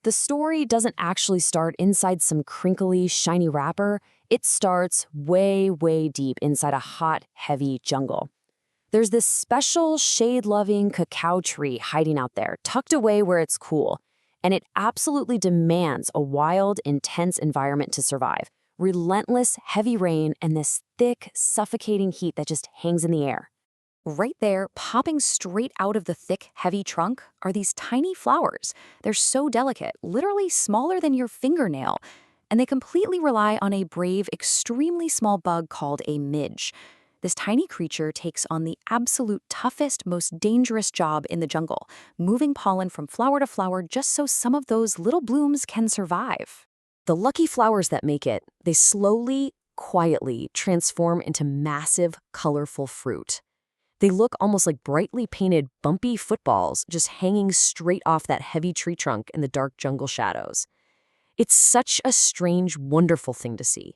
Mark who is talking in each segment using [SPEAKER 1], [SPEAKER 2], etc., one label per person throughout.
[SPEAKER 1] The story doesn't actually start inside some crinkly, shiny wrapper. It starts way, way deep inside a hot, heavy jungle. There's this special shade-loving cacao tree hiding out there, tucked away where it's cool, and it absolutely demands a wild, intense environment to survive. Relentless, heavy rain and this thick, suffocating heat that just hangs in the air. Right there, popping straight out of the thick, heavy trunk, are these tiny flowers. They're so delicate, literally smaller than your fingernail, and they completely rely on a brave, extremely small bug called a midge. This tiny creature takes on the absolute toughest, most dangerous job in the jungle, moving pollen from flower to flower just so some of those little blooms can survive. The lucky flowers that make it, they slowly, quietly transform into massive, colorful fruit. They look almost like brightly painted, bumpy footballs just hanging straight off that heavy tree trunk in the dark jungle shadows. It's such a strange, wonderful thing to see.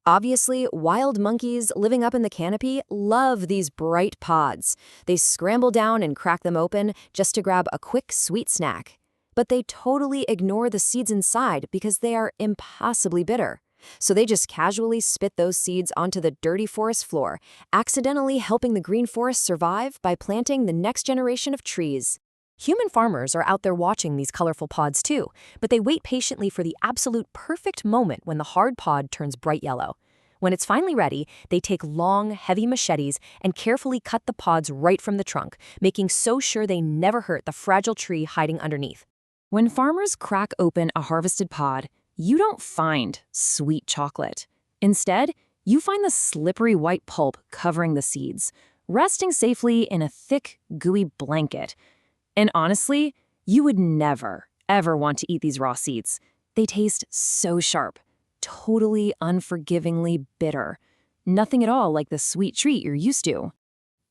[SPEAKER 1] Obviously, wild monkeys living up in the canopy love these bright pods. They scramble down and crack them open just to grab a quick, sweet snack. But they totally ignore the seeds inside because they are impossibly bitter. So they just casually spit those seeds onto the dirty forest floor, accidentally helping the green forest survive by planting the next generation of trees. Human farmers are out there watching these colorful pods too, but they wait patiently for the absolute perfect moment when the hard pod turns bright yellow. When it's finally ready, they take long, heavy machetes and carefully cut the pods right from the trunk, making so sure they never hurt the fragile tree hiding underneath. When farmers crack open a harvested pod, you don't find sweet chocolate. Instead, you find the slippery white pulp covering the seeds, resting safely in a thick, gooey blanket. And honestly, you would never, ever want to eat these raw seeds. They taste so sharp, totally unforgivingly bitter. Nothing at all like the sweet treat you're used to.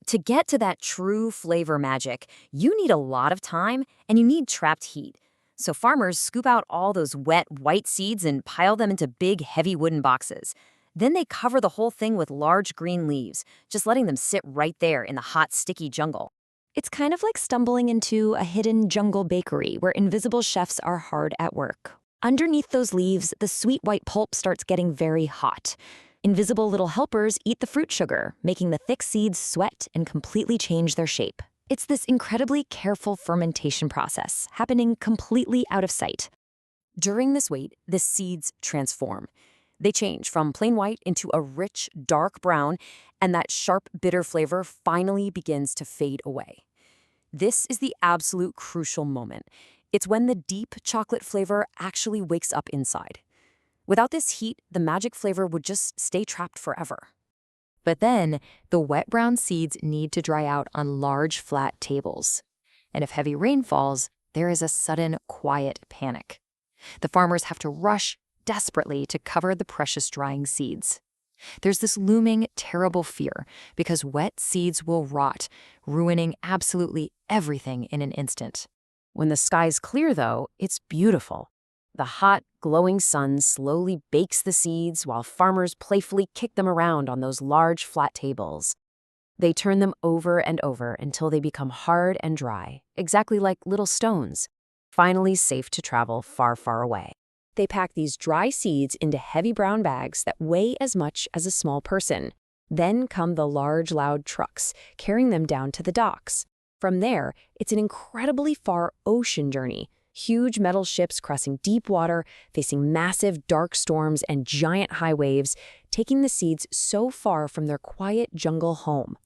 [SPEAKER 1] To get to that true flavor magic, you need a lot of time and you need trapped heat. So farmers scoop out all those wet, white seeds and pile them into big, heavy wooden boxes. Then they cover the whole thing with large green leaves, just letting them sit right there in the hot, sticky jungle. It's kind of like stumbling into a hidden jungle bakery where invisible chefs are hard at work. Underneath those leaves, the sweet white pulp starts getting very hot. Invisible little helpers eat the fruit sugar, making the thick seeds sweat and completely change their shape. It's this incredibly careful fermentation process happening completely out of sight. During this wait, the seeds transform. They change from plain white into a rich, dark brown, and that sharp, bitter flavor finally begins to fade away. This is the absolute crucial moment. It's when the deep chocolate flavor actually wakes up inside. Without this heat, the magic flavor would just stay trapped forever. But then, the wet brown seeds need to dry out on large, flat tables. And if heavy rain falls, there is a sudden, quiet panic. The farmers have to rush desperately to cover the precious drying seeds. There's this looming, terrible fear because wet seeds will rot, ruining absolutely everything in an instant. When the sky's clear, though, it's beautiful. The hot, glowing sun slowly bakes the seeds while farmers playfully kick them around on those large, flat tables. They turn them over and over until they become hard and dry, exactly like little stones, finally safe to travel far, far away. They pack these dry seeds into heavy brown bags that weigh as much as a small person. Then come the large, loud trucks, carrying them down to the docks. From there, it's an incredibly far ocean journey. Huge metal ships crossing deep water, facing massive dark storms and giant high waves, taking the seeds so far from their quiet jungle home.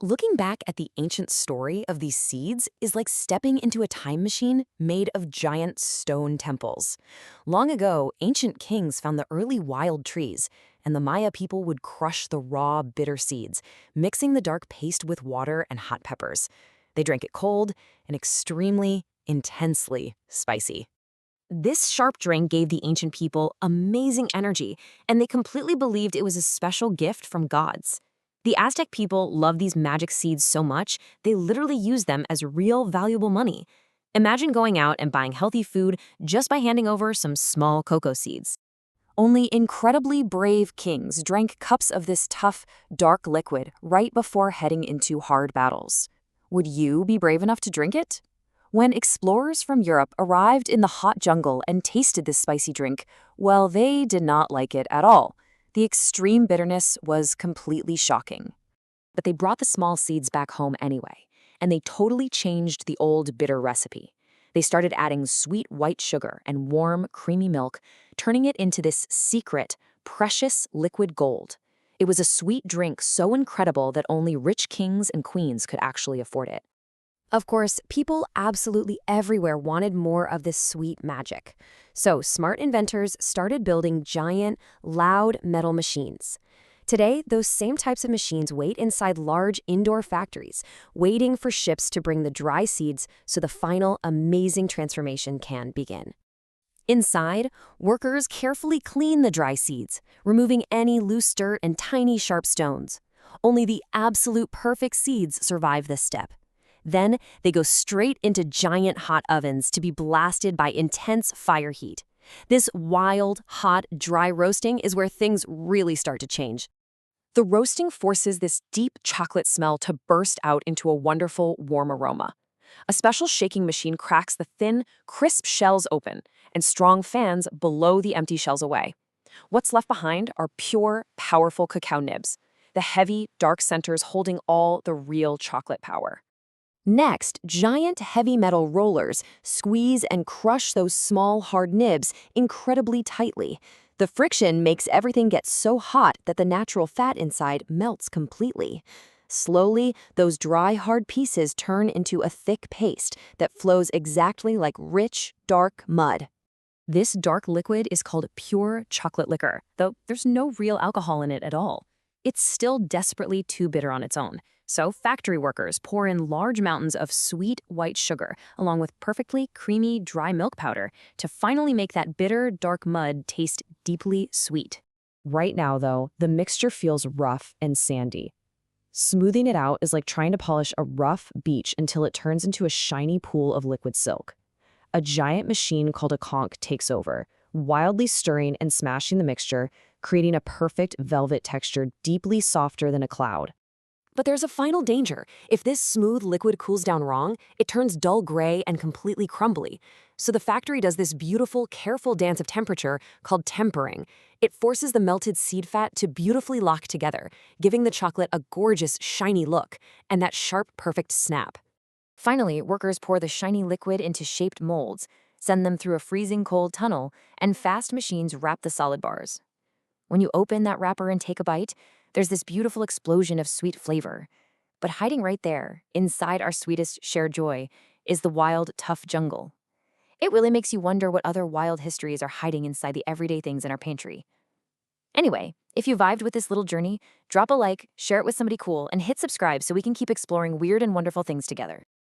[SPEAKER 1] Looking back at the ancient story of these seeds is like stepping into a time machine made of giant stone temples. Long ago, ancient kings found the early wild trees, and the Maya people would crush the raw, bitter seeds, mixing the dark paste with water and hot peppers. They drank it cold and extremely, intensely spicy. This sharp drink gave the ancient people amazing energy, and they completely believed it was a special gift from gods. The Aztec people loved these magic seeds so much, they literally used them as real valuable money. Imagine going out and buying healthy food just by handing over some small cocoa seeds. Only incredibly brave kings drank cups of this tough, dark liquid right before heading into hard battles. Would you be brave enough to drink it? When explorers from Europe arrived in the hot jungle and tasted this spicy drink, well, they did not like it at all. The extreme bitterness was completely shocking. But they brought the small seeds back home anyway, and they totally changed the old bitter recipe. They started adding sweet white sugar and warm, creamy milk, turning it into this secret, precious liquid gold. It was a sweet drink so incredible that only rich kings and queens could actually afford it. Of course, people absolutely everywhere wanted more of this sweet magic. So smart inventors started building giant, loud metal machines. Today, those same types of machines wait inside large indoor factories, waiting for ships to bring the dry seeds so the final amazing transformation can begin. Inside, workers carefully clean the dry seeds, removing any loose dirt and tiny sharp stones. Only the absolute perfect seeds survive this step. Then they go straight into giant hot ovens to be blasted by intense fire heat. This wild, hot, dry roasting is where things really start to change. The roasting forces this deep chocolate smell to burst out into a wonderful, warm aroma. A special shaking machine cracks the thin, crisp shells open, and strong fans blow the empty shells away. What's left behind are pure, powerful cacao nibs, the heavy, dark centers holding all the real chocolate power. Next, giant heavy metal rollers squeeze and crush those small, hard nibs incredibly tightly. The friction makes everything get so hot that the natural fat inside melts completely. Slowly, those dry, hard pieces turn into a thick paste that flows exactly like rich, dark mud. This dark liquid is called pure chocolate liquor, though there's no real alcohol in it at all. It's still desperately too bitter on its own. So factory workers pour in large mountains of sweet white sugar, along with perfectly creamy dry milk powder, to finally make that bitter, dark mud taste deeply sweet. Right now, though, the mixture feels rough and sandy. Smoothing it out is like trying to polish a rough beach until it turns into a shiny pool of liquid silk. A giant machine called a conch takes over, wildly stirring and smashing the mixture, creating a perfect velvet texture deeply softer than a cloud. But there's a final danger. If this smooth liquid cools down wrong, it turns dull gray and completely crumbly. So the factory does this beautiful, careful dance of temperature called tempering. It forces the melted seed fat to beautifully lock together, giving the chocolate a gorgeous, shiny look and that sharp, perfect snap. Finally, workers pour the shiny liquid into shaped molds, send them through a freezing cold tunnel, and fast machines wrap the solid bars. When you open that wrapper and take a bite, there's this beautiful explosion of sweet flavor. But hiding right there, inside our sweetest shared joy, is the wild, tough jungle. It really makes you wonder what other wild histories are hiding inside the everyday things in our pantry. Anyway, if you vibed with this little journey, drop a like, share it with somebody cool, and hit subscribe so we can keep exploring weird and wonderful things together.